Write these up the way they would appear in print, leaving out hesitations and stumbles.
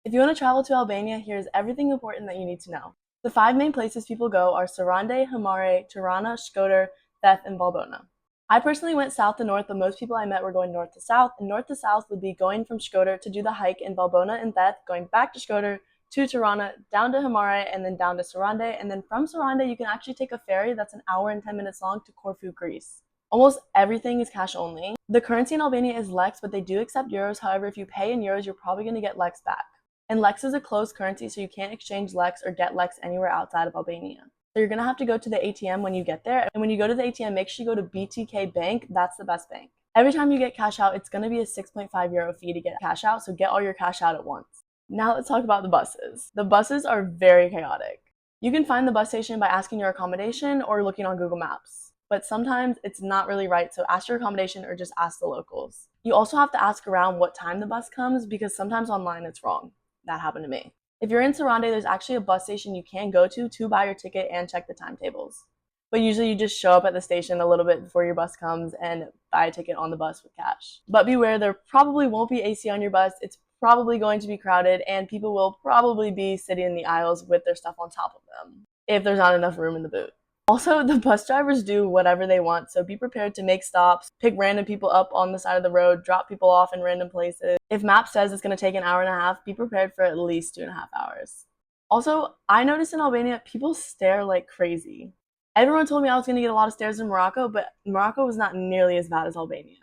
If you want to travel to Albania, here's everything important that you need to know. The 5 main places people go are Sarande, Hamare, Tirana, Shkodër, Theth, and Valbona. I personally went south to north, but most people I met were going north to south, and north to south would be going from Shkodër to do the hike in Valbona and Theth, going back to Shkodër, to Tirana, down to Hamare, and then down to Sarande, and then from Sarande you can actually take a ferry that's an hour and 10 minutes long to Corfu, Greece. Almost everything is cash only. The currency in Albania is Lex, but they do accept euros. However, if you pay in euros, you're probably going to get Lex back. And Lex is a closed currency, so you can't exchange Lex or get Lex anywhere outside of Albania. So you're going to have to go to the ATM when you get there. And when you go to the ATM, make sure you go to BTK Bank. That's the best bank. Every time you get cash out, it's going to be a 6.5 euro fee to get cash out, so get all your cash out at once. Now let's talk about the buses. The buses are very chaotic. You can find the bus station by asking your accommodation or looking on Google Maps. But sometimes it's not really right, so ask your accommodation or just ask the locals. You also have to ask around what time the bus comes because sometimes online it's wrong. That happened to me. If you're in Sarande, there's actually a bus station you can go to buy your ticket and check the timetables. But usually you just show up at the station a little bit before your bus comes and buy a ticket on the bus with cash. But beware, there probably won't be AC on your bus. It's probably going to be crowded and people will probably be sitting in the aisles with their stuff on top of them if there's not enough room in the boot. Also, the bus drivers do whatever they want, so be prepared to make stops, pick random people up on the side of the road, drop people off in random places. If Map says it's going to take an hour and a half, be prepared for at least 2.5 hours. Also, I noticed in Albania, people stare like crazy. Everyone told me I was going to get a lot of stares in Morocco, but Morocco was not nearly as bad as Albania.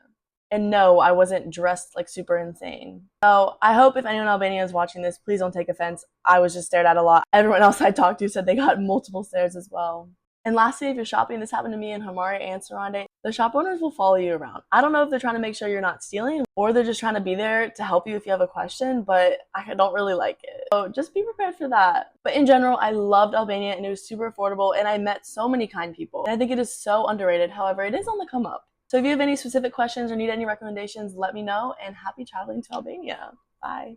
And no, I wasn't dressed like super insane. So I hope if anyone in Albania is watching this, please don't take offense. I was just stared at a lot. Everyone else I talked to said they got multiple stares as well. And lastly, if you're shopping, this happened to me in Hamare and Sarande, the shop owners will follow you around. I don't know if they're trying to make sure you're not stealing or they're just trying to be there to help you if you have a question, but I don't really like it. So just be prepared for that. But in general, I loved Albania and it was super affordable and I met so many kind people. And I think it is so underrated. However, it is on the come up. So if you have any specific questions or need any recommendations, let me know and happy traveling to Albania. Bye.